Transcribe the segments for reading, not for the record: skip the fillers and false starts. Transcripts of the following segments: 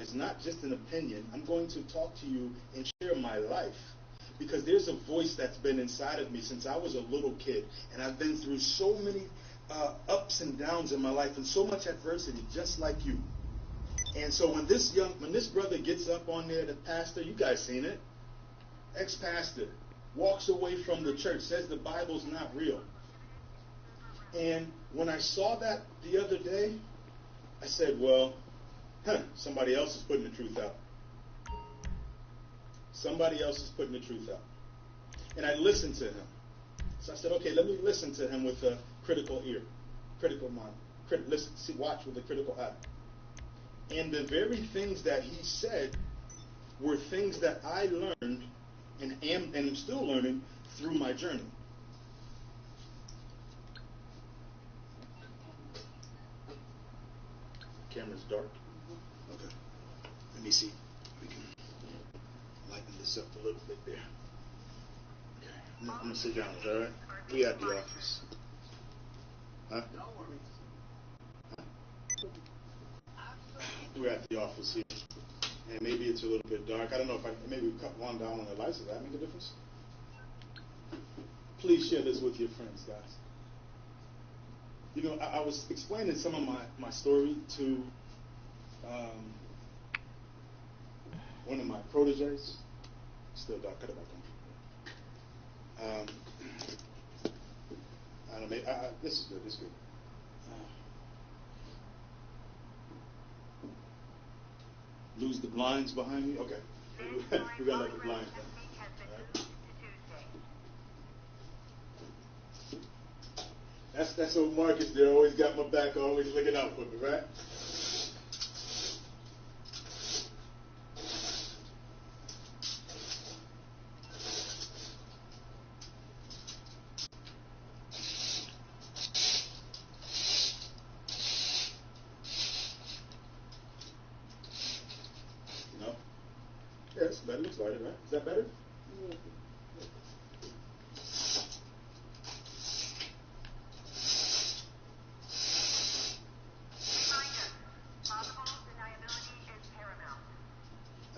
is not just an opinion. I'm going to talk to you and share my life, because there's a voice that's been inside of me since I was a little kid, and I've been through so many ups and downs in my life and so much adversity, just like you. And so when this brother gets up on there, the pastor, you guys seen it, ex-pastor, walks away from the church, says the Bible's not real. And when I saw that the other day, I said, well, somebody else is putting the truth out. Somebody else is putting the truth out. And I listened to him. So I said, okay, let me listen to him with a critical ear, critical mind. Watch with a critical eye. And the very things that he said were things that I learned and am still learning through my journey. Camera's dark. Okay. Let me see. We can lighten this up a little bit there. Okay. I'm going to sit down. Is that all right? We at the office. Huh? We're at the office here. And maybe it's a little bit dark. I don't know if maybe we cut one down on the lights. Does that make a difference? Please share this with your friends, guys. You know, I was explaining some of my story to one of my proteges. Still dark. Cut it back on. I don't know. This is good. This is good. Lose the blinds behind me? Okay. We're going to let the blinds down. Right. That's old Marcus there. Always got my back, always looking out for me, right? No? Yeah, that's better. Looks lighter, right? Is that better? Yeah. I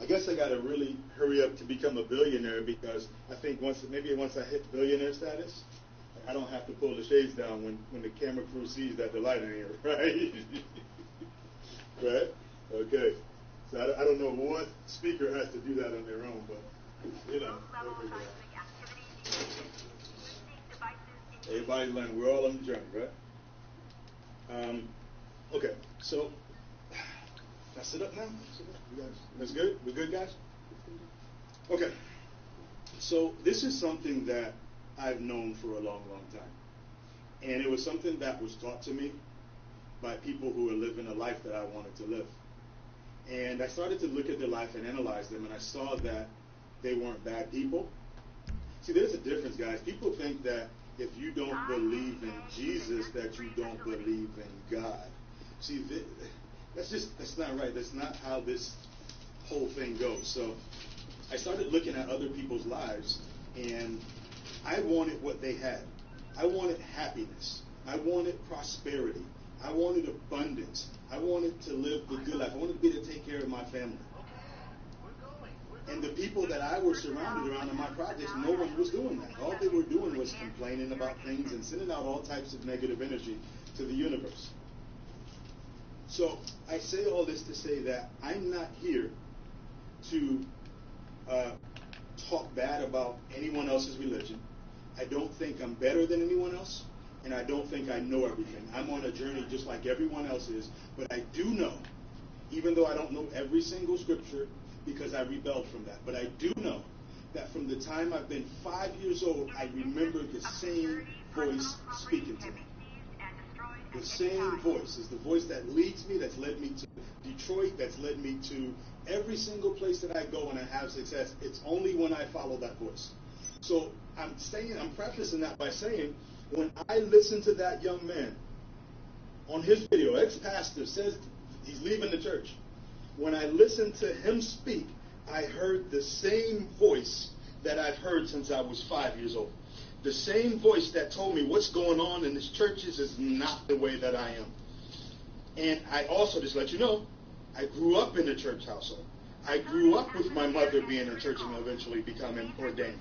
guess I got to really hurry up to become a billionaire, because I think once I hit billionaire status, I don't have to pull the shades down when the camera crew sees that the light in here, right? Right? Okay. So I don't know what speaker has to do that on their own, but you know. Everybody's learning. We're all on the journey, right? Okay. So. Can I sit up now? You guys, that's good? We good, guys? Okay. So this is something that I've known for a long, long time. And it was something that was taught to me by people who were living a life that I wanted to live. And I started to look at their life and analyze them, and I saw that they weren't bad people. See, there's a difference, guys. People think that if you don't believe in Jesus, that you don't believe in God. See, that's not right. That's not how this whole thing goes. So I started looking at other people's lives, and I wanted what they had. I wanted happiness. I wanted prosperity. I wanted abundance. I wanted to live the good life. I wanted to be able to take care of my family. And the people that I was surrounded around in my projects, no one was doing that. All they were doing was complaining about things and sending out all types of negative energy to the universe. So I say all this to say that I'm not here to talk bad about anyone else's religion. I don't think I'm better than anyone else, and I don't think I know everything. I'm on a journey just like everyone else is, but I do know, even though I don't know every single scripture because I rebelled from that, but I do know that from the time I've been 5 years old, I remember the same voice speaking to me. The same voice is the voice that leads me, that's led me to Detroit, that's led me to every single place that I go and I have success. It's only when I follow that voice. So I'm prefacing that by saying, when I listen to that young man on his video, ex-pastor says he's leaving the church. When I listened to him speak, I heard the same voice that I've heard since I was 5 years old. The same voice that told me what's going on in this churches is not the way that I am. And I also, just let you know, I grew up in a church household. I grew up with my mother being in church and eventually becoming ordained.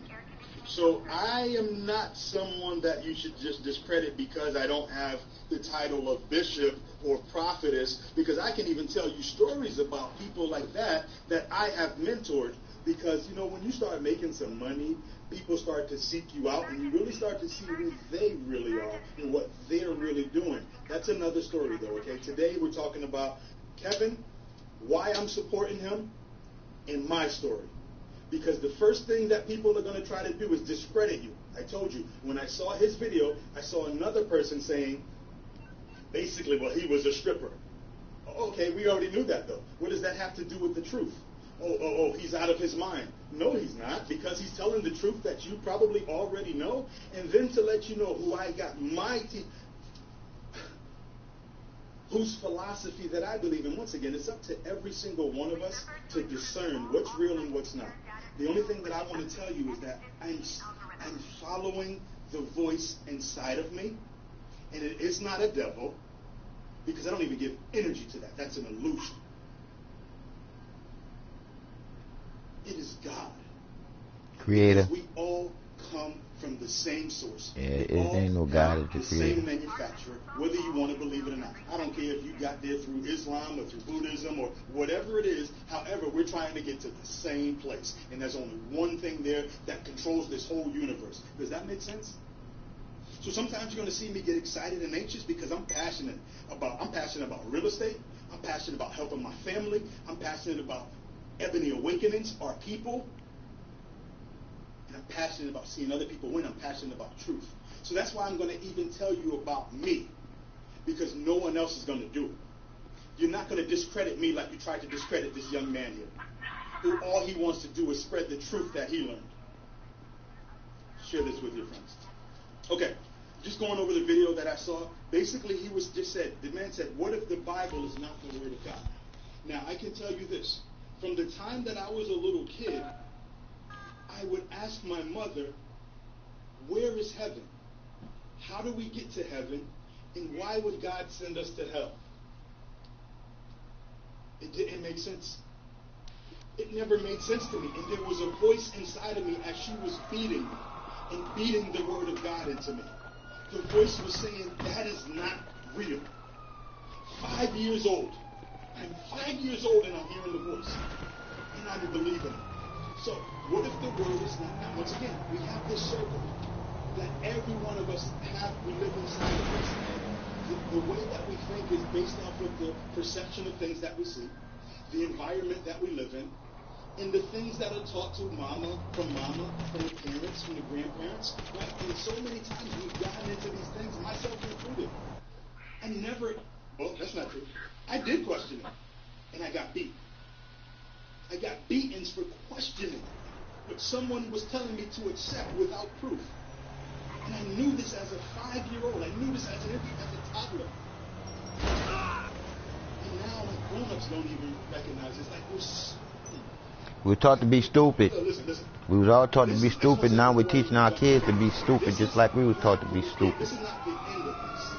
So I am not someone that you should just discredit because I don't have the title of bishop or prophetess, because I can even tell you stories about people like that I have mentored. Because, you know, when you start making some money, people start to seek you out, and you really start to see who they really are and what they're really doing. That's another story, though, okay? Today we're talking about Kevin, why I'm supporting him, and my story. Because the first thing that people are going to try to do is discredit you. I told you, when I saw his video, I saw another person saying, basically, well, he was a stripper. Okay, we already knew that, though. What does that have to do with the truth? Oh, he's out of his mind. No, he's not, because he's telling the truth that you probably already know. And then to let you know who I got whose philosophy that I believe in. Once again, it's up to every single one of us to discern what's real and what's not. The only thing that I want to tell you is that I'm following the voice inside of me, and it is not a devil, because I don't even give energy to that. That's an illusion. It is God. Creator. Because we all come from the same source. Yeah, it ain't no God as the creator. Same manufacturer, whether you want to believe it or not. I don't care if you got there through Islam or through Buddhism or whatever it is. However, we're trying to get to the same place. And there's only one thing there that controls this whole universe. Does that make sense? So sometimes you're going to see me get excited and anxious because I'm passionate about real estate. I'm passionate about helping my family. I'm passionate about Ebony Awakenings, our people. And I'm passionate about seeing other people win. I'm passionate about truth. So that's why I'm going to even tell you about me, because no one else is going to do it. You're not going to discredit me like you tried to discredit this young man here, who all he wants to do is spread the truth that he learned. Share this with your friends. Okay, just going over the video that I saw. Basically, the man said, what if the Bible is not the Word of God? Now, I can tell you this. From the time that I was a little kid, I would ask my mother, where is heaven? How do we get to heaven? And why would God send us to hell? It didn't make sense. It never made sense to me. And there was a voice inside of me as she was feeding me and beating the Word of God into me. The voice was saying, that is not real. 5 years old. I'm 5 years old and I'm hearing the voice. And I'm believing it. So, what if the Word is not? Now, once again, we have this circle that every one of us we live inside of us. The way that we think is based off of the perception of things that we see, the environment that we live in, and the things that are taught to from the parents, from the grandparents. Right? And so many times we've gotten into these things, myself included. That's not true. I did question it, and I got beat. I got beatings for questioning what someone was telling me to accept without proof. And I knew this as a 5-year-old. I knew this as a toddler. And now grown-ups don't even recognize it. It's like we're taught to be stupid. Listen. We was all taught to be stupid. Now we're teaching our kids to be stupid just like we was taught to be stupid. This is not the end of this.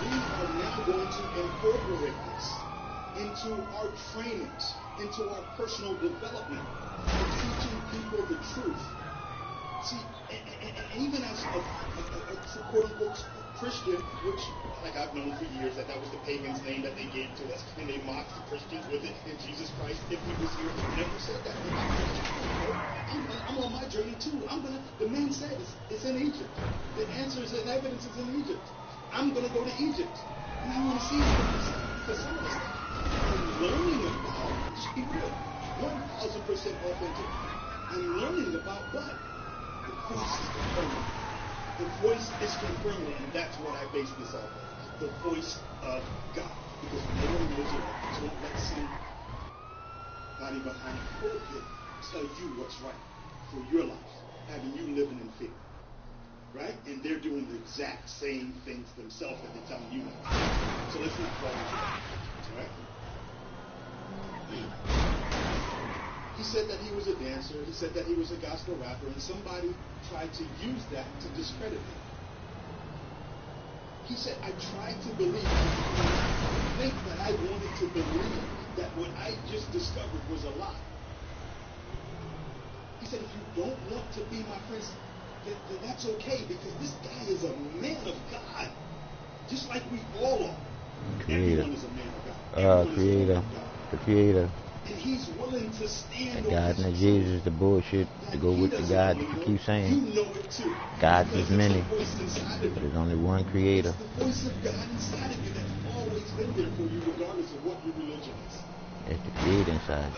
We are now going to incorporate this into our trainings, into our personal development, and teaching people the truth. See, and even as a quote-unquote Christian, which, like I've known for years, that was the pagan's name that they gave to us, and they mocked the Christians with it, and Jesus Christ, if he was here, never said that. I'm on my journey too. The man said it's in Egypt. The answers and evidence is in Egypt. I'm going to go to Egypt, and I want to see it because some of this I'm learning about, let's be real, 1,000% authentic. I'm learning about what? The voice is confirming. The voice is confirming, and that's what I base this off of. The voice of God. Because no one knows it all. So don't let somebody behind the pulpit tell you what's right for your life, having you living in fear. Right? And they're doing the exact same things themselves that they're telling you not to. So let's not fall into that. All right? He said that he was a dancer. He said that he was a gospel rapper, and somebody tried to use that to discredit him. He said, I tried to believe. Think I wanted to believe that what I just discovered was a lie. He said, if you don't want to be my friend, then that's okay, because this guy is a man of God, just like we all are. Creator. Everyone is a man of God. Creator. The creator. And he's willing to stand The God and the Jesus, the bullshit, to go with the God that you keep saying. You know it too. Gods is many, but but there's only one creator. It's the voice of God inside of you that's always been there for you, regardless of what your religion is. It's the creator inside.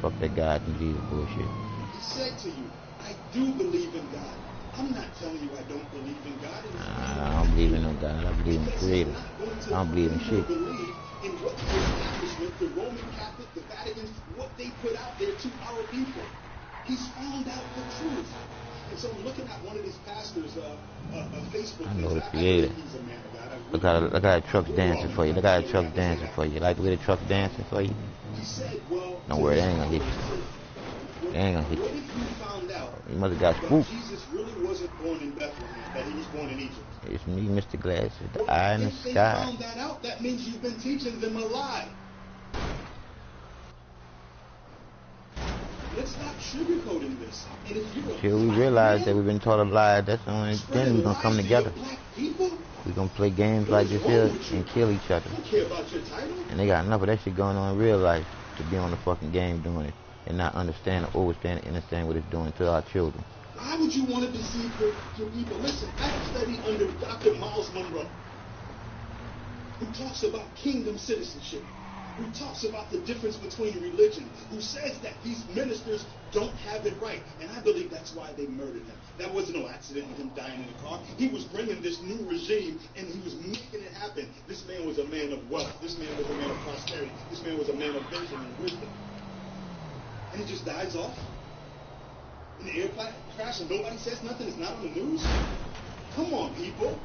Fuck that God and Jesus bullshit. He said to you, I do believe in God. I'm not telling you I don't believe in God. I don't believe in no God. I believe in the creator. I don't believe in shit. Believe in what the establishment, the Roman Catholic, the Vatican, what they put out there to our people. He's found out the truth. And so I'm looking at one of these pastors' Facebook. I know the creator. He's a man of God. Look how the truck's dancing for you. Look how the truck's dancing for you. Like the way the truck's dancing for you? He said, well, don't worry, they ain't gonna hit you. They ain't gonna hit you. What if you found out you must have got spooked. Jesus really wasn't born in Bethlehem, that he was born in Egypt? It's me, Mr. Glasses, the eye in the If they sky. found that out, that means you've been teaching them a lie. Let's stop sugarcoating this. And if you're Till we realize that we've been taught a lie, that's the only then we're gonna come together. We're gonna play games like this here and kill each other. And they got enough of that shit going on in real life to be on the fucking game doing it and not understand or understand what it's doing to our children. Why would you want to deceive your people? Listen, I studied under Dr. Miles Monroe, who talks about kingdom citizenship, who talks about the difference between religion, who says that these ministers don't have it right. And I believe that's why they murdered him. That wasn't no accident with him dying in the car. He was bringing this new regime, and he was making it happen. This man was a man of wealth. This man was a man of prosperity. This man was a man of vision and wisdom. And he just dies off in the air crash, and nobody says nothing. It's not on the news. Come on, people.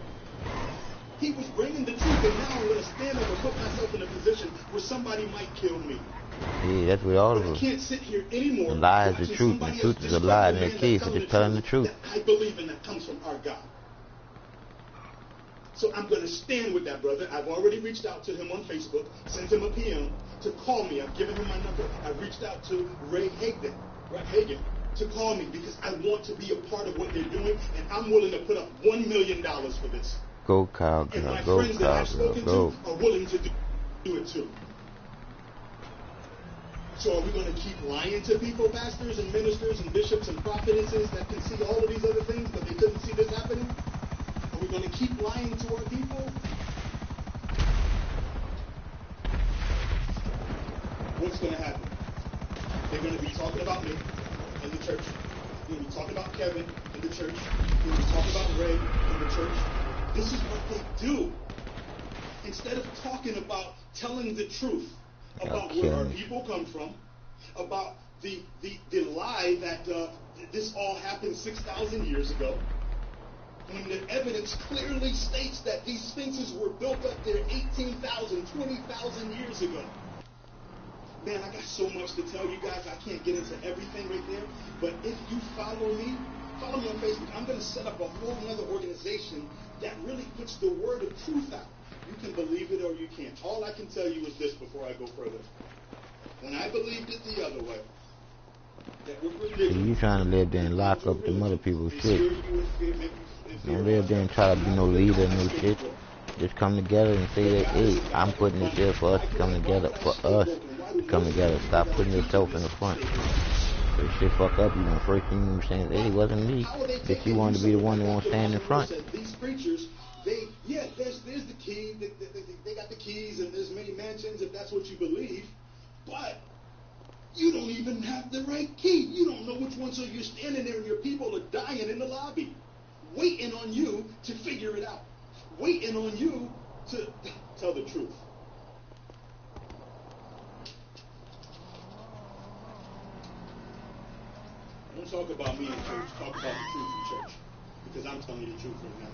He was bringing the truth, and now I'm going to stand up and put myself in a position where somebody might kill me. Yeah, that's what all of I us. can't sit here anymore. The lie is the truth, and the truth is a lie, and the key is just telling the truth. I believe in that comes from our God. So I'm going to stand with that brother. I've already reached out to him on Facebook, sent him a PM to call me. I've given him my number. I reached out to Ray Hagen to call me because I want to be a part of what they're doing, and I'm willing to put up $1 million for this. Go, cowgirl. And my Go, friends that I've spoken cowgirl. to are willing to do it too. So are we going to keep lying to people, pastors and ministers and bishops and prophetesses that can see all of these other things, but they couldn't see this happening? Are we going to keep lying to our people? What's going to happen? They're going to be talking about me in the church. They're going to be talking about Kevin in the church. They're going to be talking about Ray in the church. This is what they do. Instead of talking about telling the truth about where our people come from, about the lie that this all happened 6,000 years ago, when the evidence clearly states that these sphinxes were built up there 18,000, 20,000 years ago. Man, I got so much to tell you guys. I can't get into everything right there. But if you follow me on Facebook. I'm going to set up a whole other organization that really puts the word of truth out. You can believe it or you can't. All I can tell you is this before I go further. When I believed it the other way, that with religion, you trying to live there and lock up the other people's shit. Don't live there and try to be no leader, no shit. Just come together and say that, hey, I'm putting this here for us to come together, for us to come together. Stop putting yourself in the front. If shit fuck up, you know, first thing you saying, hey, it wasn't me. That you wanted to be the one that won't stand in front. These preachers, there's the key. They got the keys, and there's many mansions if that's what you believe. But you don't even have the right key. You don't know which one, so you're standing there and your people are dying in the lobby, waiting on you to figure it out, waiting on you to tell the truth. Don't talk about me in church. Talk about the truth in church. Because I'm telling you the truth right now.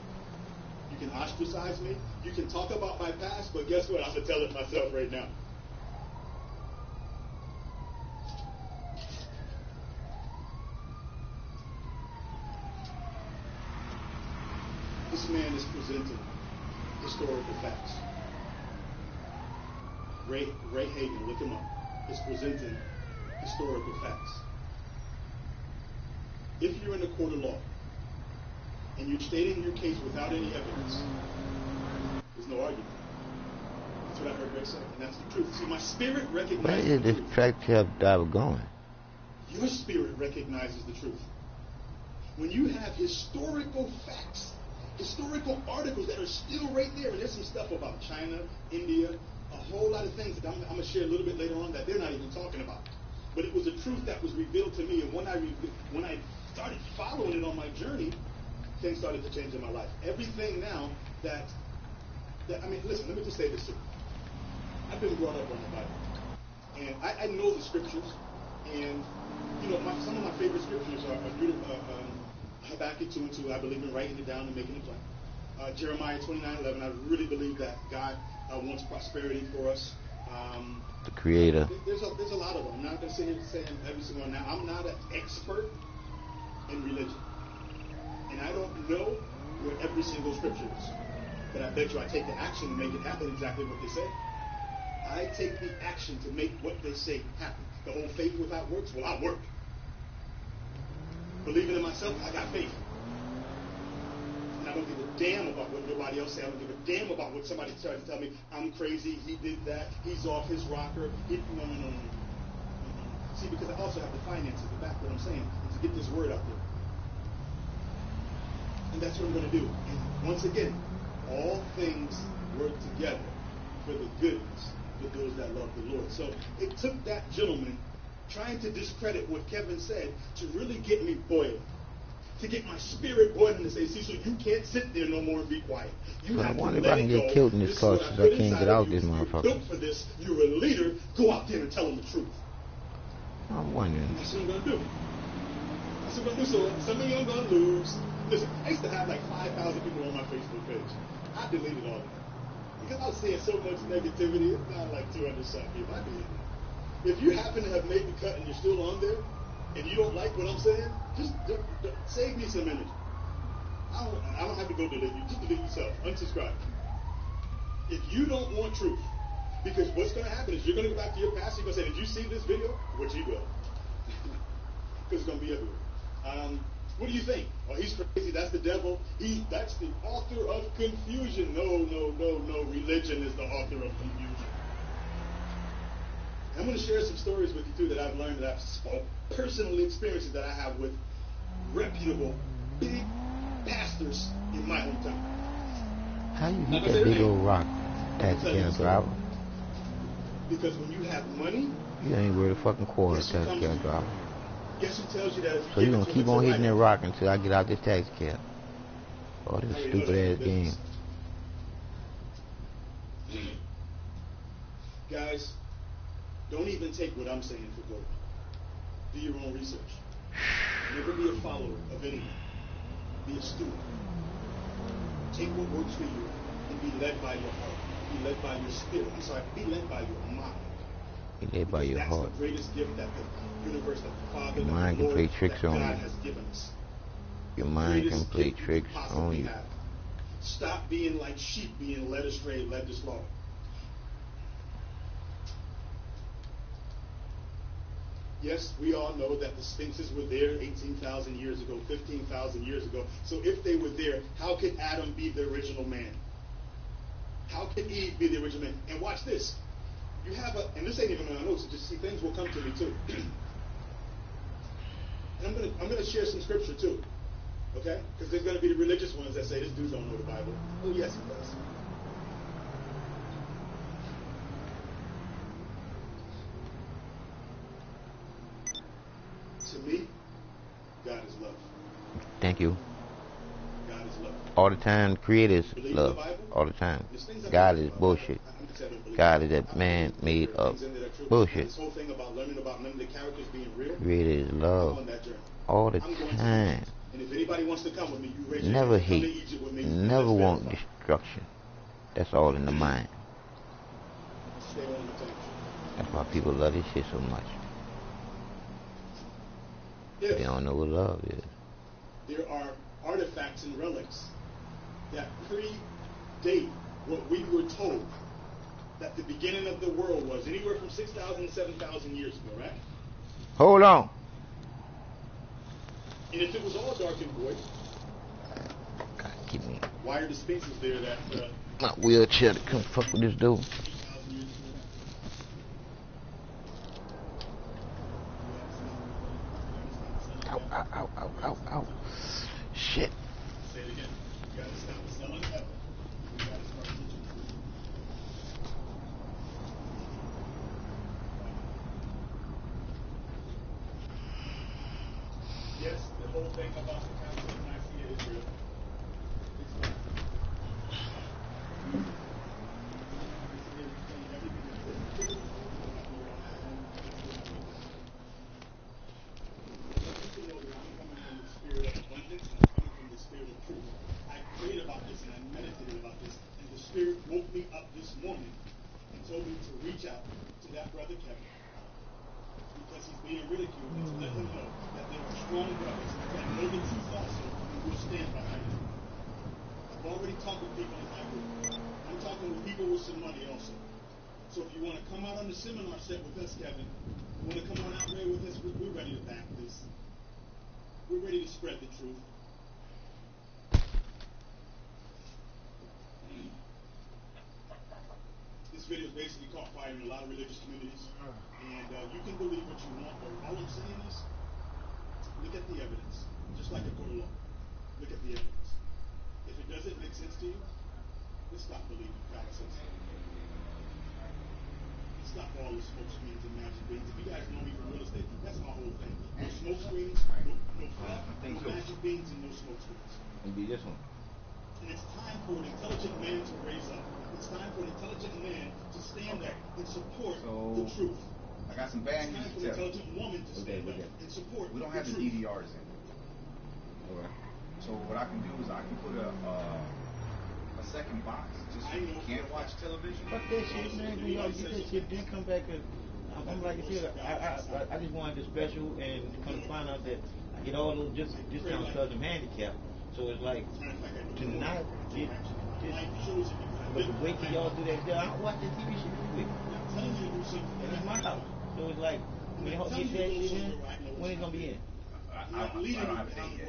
You can ostracize me. You can talk about my past, but guess what? I'm going to tell it myself right now. This man is presenting historical facts. Ray Hagan, look him up, is presenting historical facts. If you're in a court of law and you're stating your case without any evidence, there's no argument. That's what I heard Greg say, and that's the truth. See, my spirit recognizes Where is this tractor driver going? Your spirit recognizes the truth. When you have historical facts, historical articles that are still right there, and there's some stuff about China, India, a whole lot of things that I'm going to share a little bit later on that they're not even talking about. But it was a truth that was revealed to me, and when I started following it on my journey, things started to change in my life. Everything now that I mean, listen, let me just say this to you. I've been brought up on the Bible, and I know the scriptures, and you know, some of my favorite scriptures are Habakkuk 2:2. I believe in writing it down and making it plain. Jeremiah 29:11. I really believe that God wants prosperity for us. The Creator. There's a lot of them. I'm not going to sit here saying every single one. Now, I'm not an expert in religion, and I don't know where every single scripture is. But I bet you I take the action to make it happen exactly what they say. I take the action to make what they say happen. The whole faith without works, well, I work. Believing in myself, I got faith. And I don't give a damn about what nobody else says. I don't give a damn about what somebody tries to tell me. I'm crazy, he did that, he's off his rocker. No. See, because I also have the finances to back what I'm saying and to get this word out there. And that's what I'm going to do. And once again, all things work together for the goodness for those that love the Lord. So it took that gentleman trying to discredit what Kevin said to really get me boiling, to get my spirit boiling to say, see, so you can't sit there no more and be quiet. You have to let it go. I can get killed in this car since I can't get out this motherfucker. You're built for this. You're a leader. Go out there and tell them the truth. I'm wondering. That's what I'm going to do. That's what I'm going to do. So some of you are going to lose. Listen, I used to have like 5,000 people on my Facebook page. I deleted all of that. Because I was seeing so much negativity, it's not like 200 something people. I deleted it. If you happen to have made the cut and you're still on there, and you don't like what I'm saying, just save me some energy. I don't have to go delete you. Just delete yourself. Unsubscribe. If you don't want truth, because what's going to happen is you're going to go back to your pastor, you're going to say, did you see this video? Which you will. Because it's going to be everywhere. What do you think? Oh, he's crazy. That's the devil. That's the author of confusion. No. Religion is the author of confusion. I'm going to share some stories with you, too, that I've learned, that I've personally experiences that I have with reputable, big pastors in my hometown. How you hit that big old rock, taxi cab driver? Because when you have money, you ain't worth a fucking quarter, taxi cab driver. Guess who tells you that? If you so you're going to keep on hitting that rock until I get out this taxi cab. Oh, this is a stupid ass game. Guys, don't even take what I'm saying for gold. Do your own research. Never be a follower of anyone. Be a student. Take what works for you and be led by your heart. Be led by your spirit. Be led by your mind. Be led by your heart. That's the greatest gift that the universe, that the Father, your mind can play tricks on you. Has given us. Your mind can play tricks on you. Stop being like sheep, being led astray, led to slaughter. Yes, we all know that the Sphinxes were there 18,000 years ago, 15,000 years ago. So if they were there, how could Adam be the original man? How could Eve be the original man? And watch this. You have and this ain't even on my notes, just see, things will come to me too. And I'm gonna share some scripture too. Okay? Because there's gonna be the religious ones that say this dude don't know the Bible. Oh yes, he does. To me, God is love. Thank you. God is love. All the time, creators love. All the time. God is bullshit. God is that man made up bullshit. This whole thing about learning about none of the characters being real. Creator is love. All the time. And if anybody wants to come with me, you raise never hate. Never want destruction. That's all in the mind. That's why people love this shit so much. Yes. They don't know what love is. There are artifacts and relics that predate what we were told that the beginning of the world was anywhere from 6,000 to 7,000 years ago, right? Hold on. And if it was all dark and void, God, give me why are the spaces there that my wheelchair to come fuck with this dude. 2,000 years ago? Ow, ow, ow, ow, ow, ow. Shit. Say it again. You gotta stop selling heaven. You gotta start teaching truth. Yes, the whole thing about the Council of Nicaea is real. It's not. I prayed about this and I meditated about this, and the Spirit woke me up this morning and told me to reach out to that brother Kevin because he's being ridiculed and to let him know that there are strong brothers that know the truth also and will stand behind him. I've already talked with people in that group. I'm talking with people with some money also. So if you want to come out on the seminar set with us, Kevin, you want to come on out there with us, we're ready to back this. We're ready to spread the truth. This video is basically caught fire in a lot of religious communities, and you can believe what you want, but all I'm saying is, look at the evidence, just like a court of law. Look at the evidence. If it doesn't make sense to you, then stop believing fallacies. Stop all the smoke screens and magic beans. If you guys know me from real estate, that's my whole thing. No smoke screens, no fluff, no magic beans, and no smoke screens. Maybe this one. And it's time for an intelligent man to raise up. It's time for an intelligent man to stand up and support the truth. I got some bad It's time news for to an tell you. intelligent woman to stand up and support We don't have the truth. DVRs in. Alright. So what I can do is I can put a second box just so you can't watch television. Fuck that shit, man. When y'all get that shit, then come back and I'm like I said, I just wanted the special and come to find out that I get all those discounts because I'm handicapped. So it's like to not get this, but to wait till y'all do that. I don't watch that TV shit anyway. And it's my house. So it's like when y'all get that shit in, when it's gonna be in? I don't have a date yet.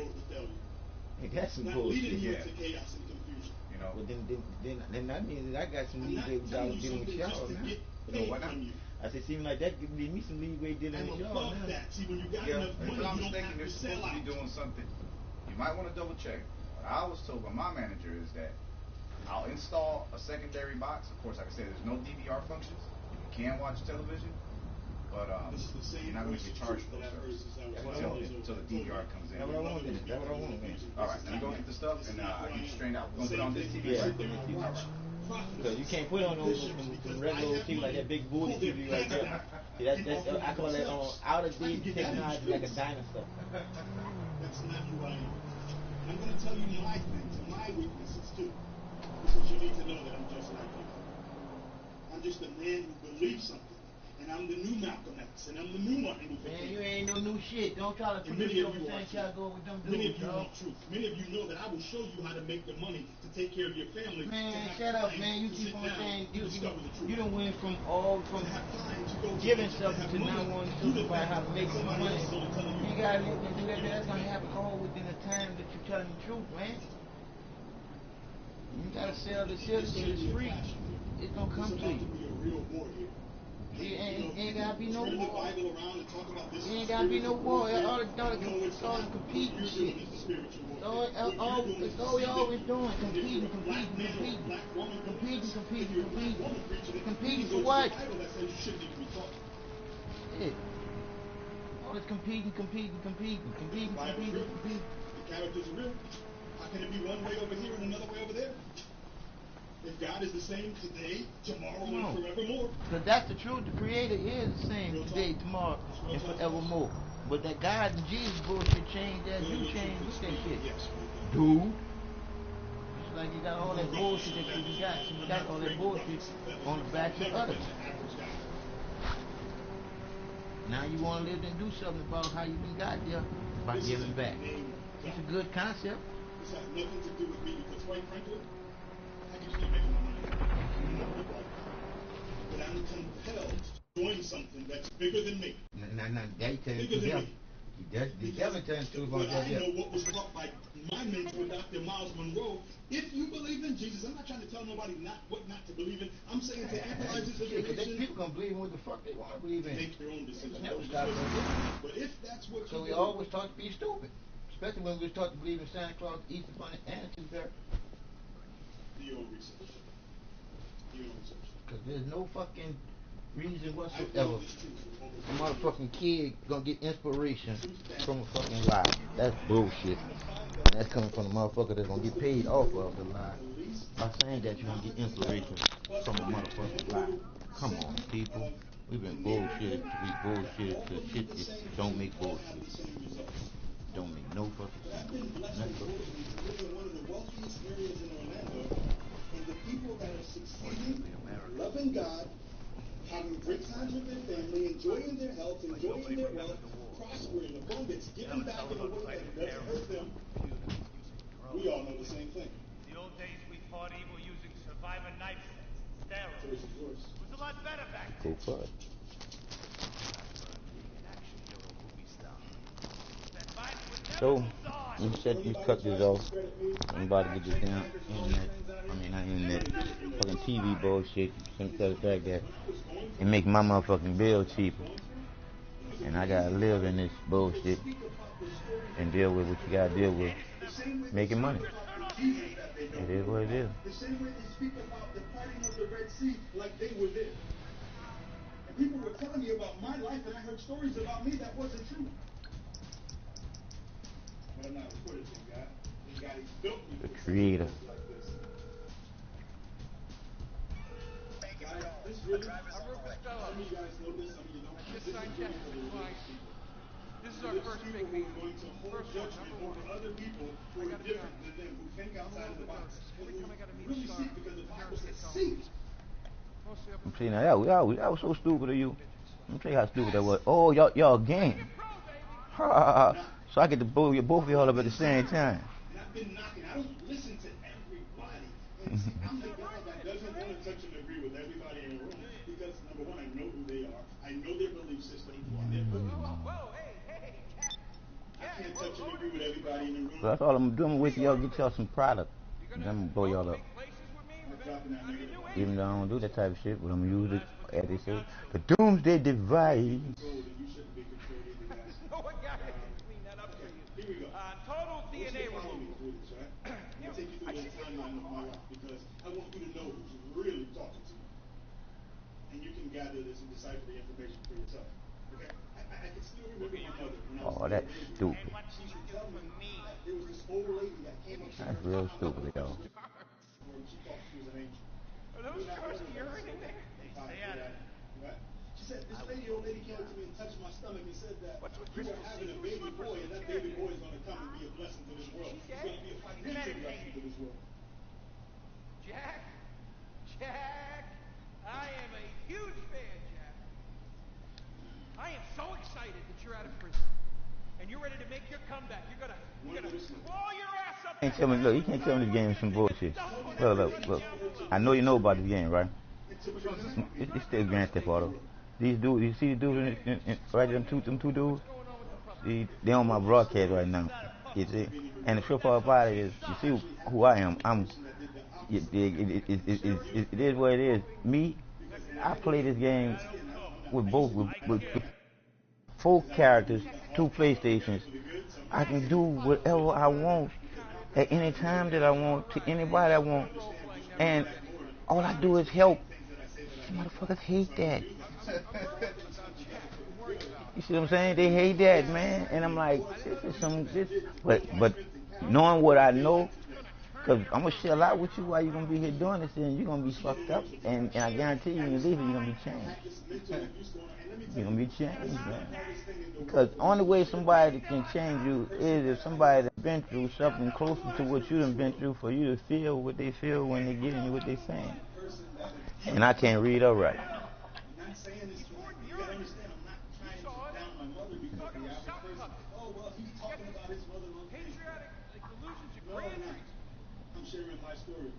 Hey, that's some Not bullshit. leading you Yeah. to chaos and confusion. You know. Well, then that means that I got some I'm not leeway without telling you dealing with something y'all just to now. get You know paid what now? from you. I said, seem like that could leave me some leeway dealing I'm with y'all above now. that. See, when you got Yeah, enough if money, I'm you don't mistaken, have they're to supposed sell to be out. doing something. You might want to double check. What I was told by my manager is that I'll install a secondary box. Of course, like I said, there's no DVR functions. You can watch television, but This is the same you're not going to voice get of charged truth for that those I've heard since I was until the DVR comes in. That's what I want then. That's what I want then. All right, let me go get the stuff and I'll get you straightened out. We're going to put on this TV. Yeah. Right? All right. Because you can't put on those some regular old TV like that big booty TV right there. See, that's I call that out of date technology like a dinosaur. That's not who I am. I'm going to tell you my things and my weaknesses too, because you need to know that I'm just like you. I'm just a man who believes something, and I'm the new Malcolm X, and I'm the new Martin Luther Man, King. you ain't no new shit. Don't try to And produce many your of you own are thing. Try to too. go with them Many of dudes, you dog. want truth. Many of you know that I will show you how to make the money to take care of your family. Man, shut up, man. You keep on saying you done went from giving giving something to now wanting to talk about how to make some money. You ain't gotta let me do that. That's gonna happen all within the time that you're telling the truth, man. You gotta sell the shit. It's free. It's gonna come to you. It ain't gotta be no war. It ain't gotta be no war. All the competing shit. It's all we always doing. Competing. Competing for what? Shit. All this competing. The characters are real. How can it be one way over here and another way over there? If God is the same today, tomorrow, and forevermore. Because that's the truth. The Creator is the same today, tomorrow, and forevermore. But that God and Jesus bullshit changed as you changed with that shit. Dude. It's like you got all that bullshit that you got. You got all that bullshit on the backs of others. Now you want to live and do something about how you got there by giving back. It's a good concept. This has nothing to do with me because, quite frankly, I can keep making my money. I'm not the one. I'm compelled to join something that's bigger than me. Bigger than me. But I know what was taught by my mentor, Dr. Miles Monroe. If you believe in Jesus, I'm not trying to tell nobody what not to believe in. I'm saying to amplifies this information. People gonna believe in what the fuck they want to believe in. Make your own decision. But if that's what so you we do, always taught to be stupid, especially when we was taught to believe in Santa Claus, Easter Bunny, and Tooth Fairy. do your own research. Do your own research. Because there's no fucking reason whatsoever a motherfucking kid gonna get inspiration from a fucking lie. That's bullshit. And that's coming from a motherfucker that's gonna get paid off of the lie. By saying that you're gonna get inspiration from a motherfucking lie. Come on, people. We've been bullshitted to shit that don't make bullshit. Don't make no fucking sense. I've been blessed with live in one of the wealthiest areas in Orlando, and the people that are succeeding, loving God, having great times with their family, enjoying their health, enjoying their wealth, prospering, abundance, giving back in a way that doesn't hurt them. We all know the same thing. The old days we fought evil using survivor knife sets, steroids. It was a lot better back then. Go for it. So, you said you cut this off. I'm about to get this down. Not internet. Fucking TV bullshit. Since the fact that it make my motherfucking bill cheaper. And I gotta live in this bullshit and deal with what you gotta deal with. Making money. It is what it is. The same way they speak about the parting of the Red Sea like they were there. And people were telling me about my life, and I heard stories about me that wasn't true. But I'm not a quitter, God. God, He's built me The creator. like this. God, this really, some of you guys know this, some of you don't. This is really for the religious people. This is our first big People meeting. who are going to hold judgment over other people who are different than them, who think outside of the box. And who really seek, because the Bible says seek. See, now that was so stupid of you. Let me tell you how stupid that was. Oh, y'all gang. So I get to both of y'all up at the same time. And I've been knocking. I don't listen to everybody. And see, I'm the guy that doesn't want to touch and agree with everybody in the room. Because, number one, I know who they are. I know their belief system. And their I can't touch and agree with everybody in the room. So that's all I'm doing with y'all. Get y'all some product. And I'm gonna blow y'all up. Even though I don't do that type of shit, but I'm gonna use it, as they say, the doomsday device. Here we go. Total DNA removal. I'll take you through the timeline of my life because I want you to know who's really talking to you. And you can gather this and decipher the information for yourself. Okay? I can still remember my mother when I was Oh, that's stupid. She used to tell me that there was this old lady that came up to her. That's real stupid, y'all. She thought she was an angel. Are those cars urine in there? Right? She said, this old lady came up to me and touched my stomach and said that you were having a baby boy, and that baby boy is going to come and be a blessing to this world. He's going to be a financial blessing to this world. Jack, I am a huge fan, Jack. I am so excited that you're out of prison. And you're ready to make your comeback. You're gonna claw your ass up. Look, you can't tell me this game is some bullshit. Look. I know you know about this game, right? It's still Grand Theft Auto. These dudes, you see the dudes right there, them two dudes? They on my broadcast right now. You see? And the trip about it is, you see who I am. It is what it is. Me, I play this game with with 4 characters, 2 PlayStations. I can do whatever I want at any time that I want to anybody I want, and all I do is help. These motherfuckers hate that. You see what I'm saying? They hate that, man. And I'm like, but knowing what I know, because I'm going to share a lot with you while you're going to be here doing this, and you're going to be fucked up, and I guarantee you, when you leave, you're going to be changed. You're going to be changed, man. Because the only way somebody can change you is if somebody that's been through something closer to what you done been through for you to feel what they feel when they're giving you what they're saying. And I can't read or write. I'm sharing my story.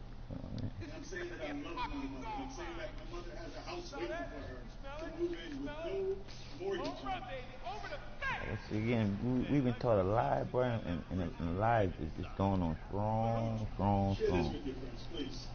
And I'm saying that I love my mother. I'm saying that my mother has a house waiting See, again, we've been taught a lie, bro, and the lie is just going on strong, strong, Share this strong. with your friends, please.